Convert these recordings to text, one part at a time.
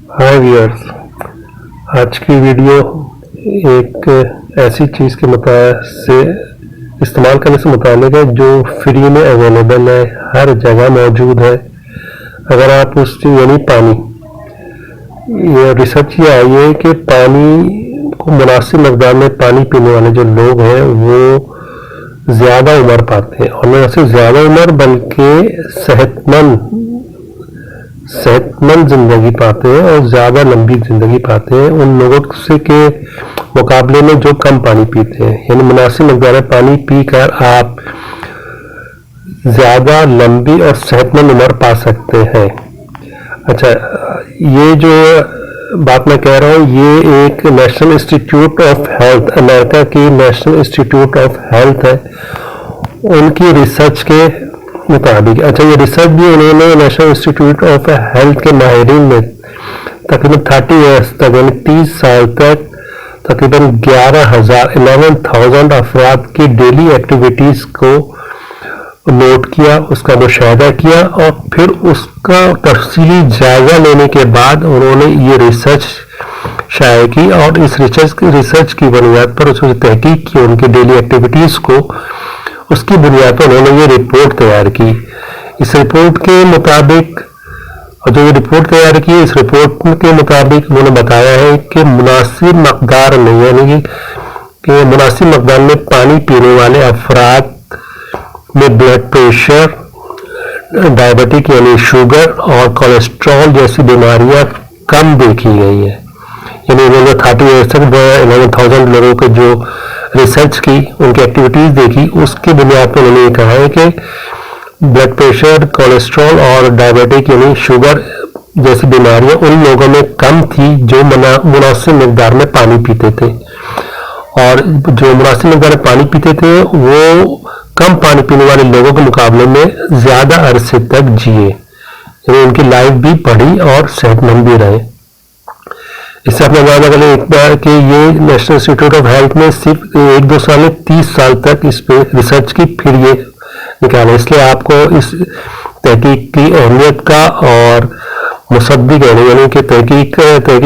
हाय viewers, आज की video एक ऐसी चीज़ के से इस्तेमाल करने से मुताल्लिक है जो फ्री में अवेलेबल है, हर जगह मौजूद है। अगर आप उस यानी पानी, ये रिसर्च ये आई है कि पानी को मुनासिब मकदार में पानी पीने वाले जो लोग हैं वो ज़्यादा उम्र पाते हैं, और न सिर्फ ज़्यादा उम्र बल्कि सेहतमंद ज़िंदगी पाते हैं और ज़्यादा लंबी ज़िंदगी पाते हैं उन लोगों से के मुकाबले में जो कम पानी पीते हैं। यानी मुनासिब मकदार में पानी पी कर आप ज़्यादा लंबी और सेहतमंद उम्र पा सकते हैं। अच्छा, ये जो बात मैं कह रहा हूँ ये एक national institute of health, America की नेशनल इंस्टीट्यूट ऑफ हेल्थ है, उनकी रिसर्च के मुताबिक। अच्छा, ये रिसर्च भी उन्होंने नेशनल इंस्टीट्यूट ऑफ हेल्थ के माहिरीन में तकरीबन 30 ईयर्स तक, यानी 30 साल तक तकरीबन 11,000 अफराद की डेली एक्टिविटीज़ को नोट किया, उसका मुशाहिदा किया और फिर उसका तफसीली जायजा लेने के बाद उन्होंने ये रिसर्च शाया की, और इस रिसर्च की बुनियाद पर उसने तहकीक की उनकी डेली एक्टिविटीज़ को। उसकी बुनियाद पर उन्होंने ये रिपोर्ट तैयार की। इस रिपोर्ट के मुताबिक, और जो ये रिपोर्ट तैयार की, इस रिपोर्ट के मुताबिक उन्होंने बताया है कि मुनासिब मकदार में, यानी कि मुनासिब मकदार में पानी पीने वाले अफराद में ब्लड प्रेशर, डायबिटिक यानी शुगर और कोलेस्ट्रॉल जैसी बीमारियां कम देखी गई है। यानी उन्होंने 30 ईयर्स तक 11,000 लोगों के जो रिसर्च की, उनकी एक्टिविटीज़ देखी, उसकी बुनियाद पर उन्होंने ये कहा है कि ब्लड प्रेशर, कोलेस्ट्रॉल और डायबिटिक यानी शुगर जैसी बीमारियां उन लोगों में कम थी जो मुनासिब मकदार में पानी पीते थे, और जो मुनासिब मकदार में पानी पीते थे वो कम पानी पीने वाले लोगों के मुकाबले में ज़्यादा अरसे तक जिए, यानी उनकी लाइफ भी बढ़ी और सेहतमंद भी रहे। इससे अपना अंदाजा करें एक बार कि ये नेशनल इंस्टीट्यूट ऑफ हेल्थ ने सिर्फ 1-2 साल में 30 साल तक इस पे रिसर्च की, फिर ये निकाला। इसलिए आपको इस तहकीक की अहमियत का और मुसद्दिक होने, यानी कि तहकीक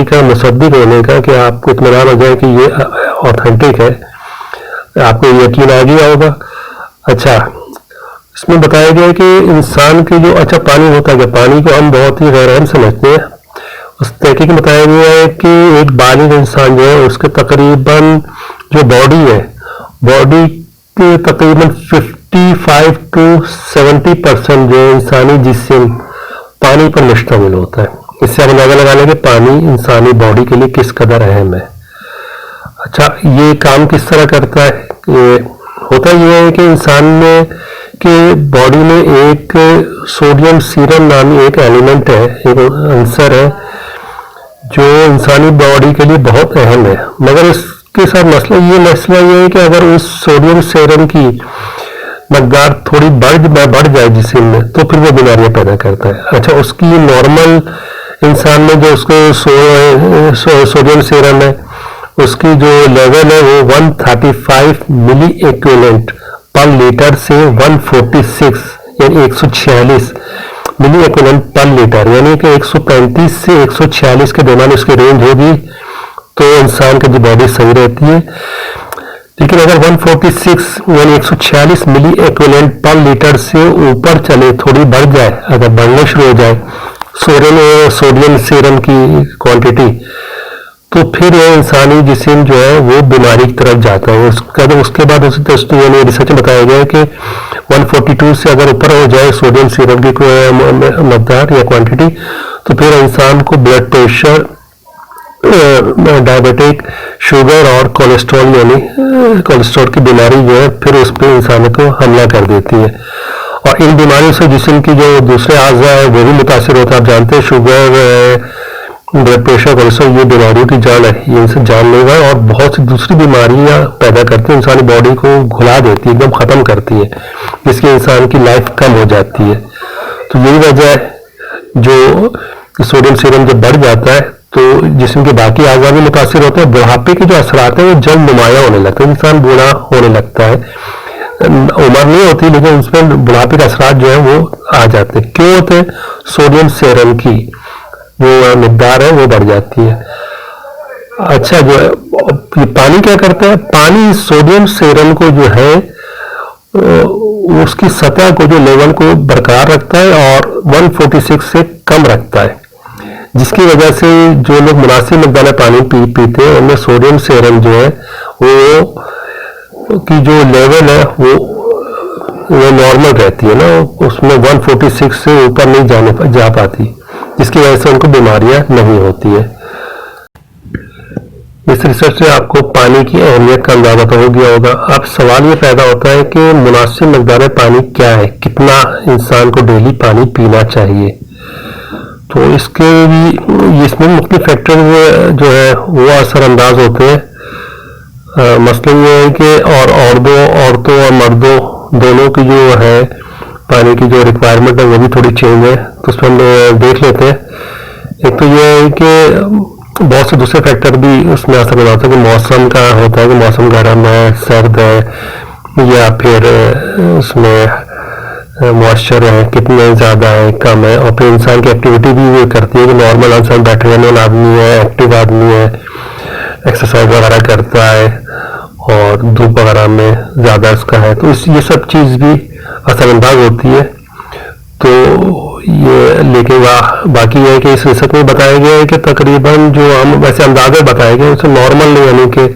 का मुसद्दिक होने का, कि आपको इत्मीनान हो जाए कि ये ऑथेंटिक है, आपको यकीन आ गया होगा। अच्छा, इसमें बताया गया कि इंसान की जो, अच्छा पानी होता है, पानी को हम बहुत ही गैर अहम समझते हैं। उस तहकीक में बताया गया है कि एक बालिग इंसान जो है उसके तकरीबन जो बॉडी है, बॉडी के तकरीबन 55 to 70% जो इंसानी जिस्म पानी पर मुश्तमिल होता है। इससे आप अंदाजा लगा लें कि पानी इंसानी बॉडी के लिए किस कदर अहम है। अच्छा, ये काम किस तरह करता है? होता ये है कि इंसान में के बॉडी में एक सोडियम सीरम नामी एक एलिमेंट है, एक अंसर है जो इंसानी बॉडी के लिए बहुत अहम है। मगर इसके साथ मसला ये है कि अगर उस सोडियम सीरम की मकदार थोड़ी बढ़ जाए जिस्म में, तो फिर वो बीमारियां पैदा करता है। अच्छा, उसकी नॉर्मल इंसान में जो उसको सोडियम सीरम है, उसकी जो लेवल है वो 135 मिली एक्विवेलेंट पर लीटर से 146 यानी 146 मिली एक्विवेलेंट पर लीटर, यानी कि 135 से 146 के दरमियान उसकी रेंज होगी तो इंसान की जो बॉडी सही रहती है। लेकिन अगर 146 यानी 146 मिली एक्विवेलेंट पर लीटर से ऊपर चले, थोड़ी बढ़ जाए, अगर बढ़ना शुरू हो जाए सोडियम सीरम की क्वांटिटी, तो फिर ये इंसानी जिस्म जो है वो बीमारी की तरफ जाता है। उसके बाद यानी रिसर्च में बताया गया कि 142 से अगर ऊपर हो जाए सोडियम सीरम की मकदार या क्वांटिटी, तो फिर इंसान को ब्लड प्रेशर, डायबिटिक, शुगर और कोलेस्ट्रॉल यानी कोलेस्ट्रॉल की बीमारी जो है फिर उस पर इंसान को हमला कर देती है। और इन बीमारियों से जिस्म की जो दूसरे अज़ा है वो भी मुतासर होता है। आप जानते हैं शुगर, ब्लड प्रेशर, कोलेस्ट्रॉल ये बीमारियों की जड़ है, ये इनसे जानलेवा है और बहुत सी दूसरी बीमारियां पैदा करती है, इंसानी बॉडी को घुला देती है, एकदम ख़त्म करती है, जिसकी इंसान की लाइफ कम हो जाती है। तो यही वजह है जो सोडियम सीरम जब बढ़ जाता है तो जिस्म के बाकी अज़ा भी मुतासर होते हैं। बुढ़ापे के जो असरात हैं वो जल्द नुमाया होने लगते हैं, इंसान बूढ़ा होने लगता है, उम्र नहीं होती लेकिन उसमें बुढ़ापे के असरात जो है वो आ जाते हैं। क्यों होते हैं? सोडियम सीरम की جو مقدار ہے وہ بڑھ جاتی ہے. اچھا جو ہے یہ پانی کیا کرتا ہے, پانی سوڈیم سیرم کو جو ہے اس کی سطح کو جو لیول کو برقرار رکھتا ہے اور 146 سے کم رکھتا ہے, جس کی وجہ سے جو لوگ مناسب مقدار میں پانی پیتے ہیں ان میں سوڈیم سیرم جو ہے وہ کی جو لیول ہے وہ نارمل رہتی ہے نا, اس میں 146 سے اوپر نہیں جا پاتی, جس کی وجہ سے ان کو بیماریاں نہیں ہوتی ہے. اس ریسرچ سے آپ کو پانی کی اہمیت کا اندازہ تو ہو گیا ہوگا. اب سوال یہ پیدا ہوتا ہے کہ مناسب مقدار پانی کیا ہے, کتنا انسان کو ڈیلی پانی پینا چاہیے. تو اس کے بھی اس میں مختلف فیکٹر جو ہے وہ اثر انداز ہوتے ہیں. مسئلہ یہ ہے کہ عورتوں اور مردوں دونوں کی جو ہے پانی کی جو ریکوائرمنٹ ہے وہ بھی تھوڑی چینج ہے, تو اس میں ہم دیکھ لیتے ہیں. ایک تو یہ ہے کہ بہت سے دوسرے فیکٹر بھی اس میں اثر ہوتا ہے کہ موسم کا ہوتا ہے کہ موسم گرم ہے, سرد ہے, یا پھر اس میں موئسچر ہے کتنے زیادہ ہے کم ہے, اور پھر انسان کی ایکٹیویٹی بھی وہ کرتی ہے کہ نارمل انسان بیٹھے رہنے والا آدمی ہے, ایکٹیو آدمی ہے, ایکسرسائز وغیرہ کرتا ہے اور دھوپ وغیرہ میں زیادہ اس کا ہے, تو یہ سب چیز بھی اثر انداز ہوتی ہے. تو یہ لیکن باقی یہ ہے کہ اس ریسرچ میں بتایا گیا ہے کہ تقریباً جو ہم ویسے اندازے بتائے گئے اسے نارمل نہیں, یعنی کہ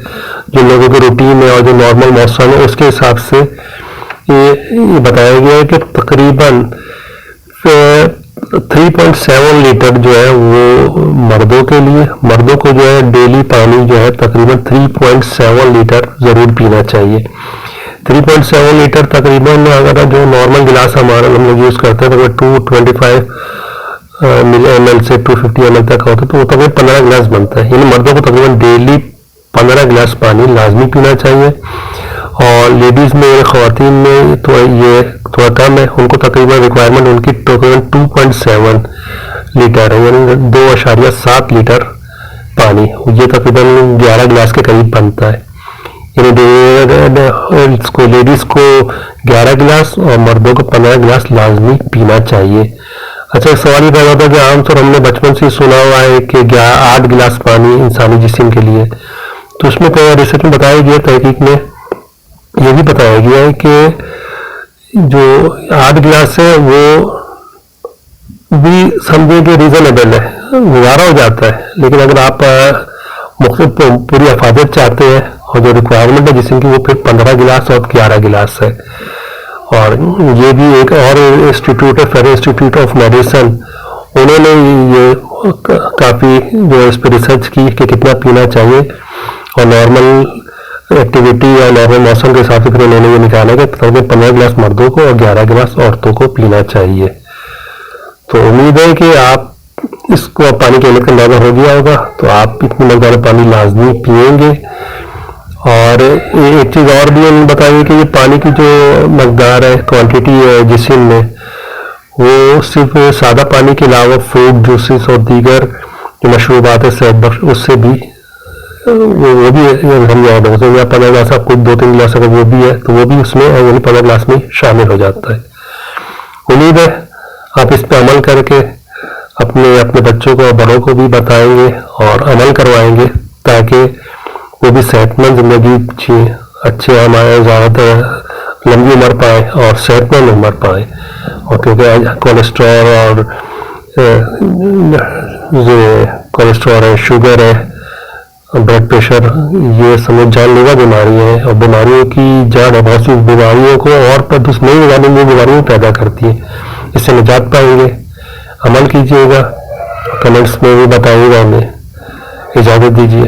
جو لوگوں کے روٹین ہے اور جو نارمل موسم ہے اس کے حساب سے یہ بتایا گیا ہے کہ تقریباً 3.7 لیٹر جو ہے وہ مردوں کے لیے, مردوں کو جو ہے ڈیلی پانی جو ہے تقریباً 3.7 لیٹر ضرور پینا چاہیے. 3.7 لیٹر تقریباً اگر جو نارمل گلاس ہمارا ہم لوگ یوز کرتے ہیں تو 225 ml سے 250 ml تک ہوتا ہے, تو وہ تقریباً 15 گلاس بنتا ہے. یعنی مردوں کو تقریباً ڈیلی 15 گلاس پانی لازمی پینا چاہیے, اور لیڈیز میں خواتین میں تو یہ تھوڑا کم ہے, ان کو تقریباً ریکوائرمنٹ ان کی تقریباً 2.7 لیٹر ہے, یعنی 2.7 لیٹر پانی, یہ تقریباً 11 گلاس کے قریب بنتا ہے. یعنی لیڈیز کو 11 گلاس اور مردوں کو 15 گلاس لازمی پینا چاہیے. اچھا ایک سوال یہ پیدا ہوتا ہے کہ عام طور ہم نے بچپن سے سنا ہوا ہے کہ 8 گلاس پانی انسانی جسم کے لیے, تو اس میں ریسرچ میں بتایا گیا, تحقیق میں یہ بھی بتایا گیا ہے کہ جو 8 گلاس ہے وہ بھی سمجھیں کہ ریزنیبل ہے, گزارا ہو جاتا ہے. لیکن اگر آپ مختلف پوری حفاظت چاہتے ہیں اور جو ریکوائرمنٹ ہے جسم کی وہ پھر 15 گلاس اور 11 گلاس ہے. اور یہ بھی ایک اور انسٹیٹیوٹ ہے, فیڈرل انسٹیٹیوٹ آف میڈیسن, انہوں نے یہ کافی جو اس پہ ریسرچ کی کہ کتنا پینا چاہیے, اور نارمل ایکٹیویٹی یا نارمل موسم کے حساب سے پھر انہوں نے یہ نکالا کہ تقریباً 15 گلاس مردوں کو اور 11 گلاس عورتوں کو پینا چاہیے. تو امید ہے کہ آپ اس کو پانی کی اہمیت کا اندازہ ہو گیا ہوگا, تو آپ اتنی مقدار پانی لازمی پئیں گے. اور ایک چیز اور بھی انہوں نے بتائی کہ یہ پانی کی جو مقدار ہے, کوانٹٹی ہے جسم میں, وہ صرف سادہ پانی کے علاوہ فروٹ جوسز اور دیگر جو مشروبات ہے صحت بخش اس سے بھی وہ بھی ہم یاد ہو سکتے ہیں. 15 گلاس آپ کو 2-3 گلاس اگر وہ بھی ہے تو وہ بھی اس میں 15 گلاس میں شامل ہو جاتا ہے. امید ہے آپ اس پہ عمل کر کے اپنے بچوں کو اور بڑوں کو بھی بتائیں گے اور عمل کروائیں گے, تاکہ وہ بھی صحت مند زندگی جئیں, اچھے ہمارے زیادہ لمبی عمر پائیں اور صحت مند عمر پائیں. اور کیونکہ کولیسٹرول ہے, شوگر ہے, بلڈ پریشر, یہ سمجھ جان لیوا بیماریاں ہیں, اور بیماریوں کی جڑ ہے بہت سی بیماریوں کو اور نئی بیماریوں پیدا کرتی ہیں. اس سے نجات پائیں گے. عمل کیجیے گا, کمنٹس میں بھی بتائیے گا, ہمیں اجازت دیجیے.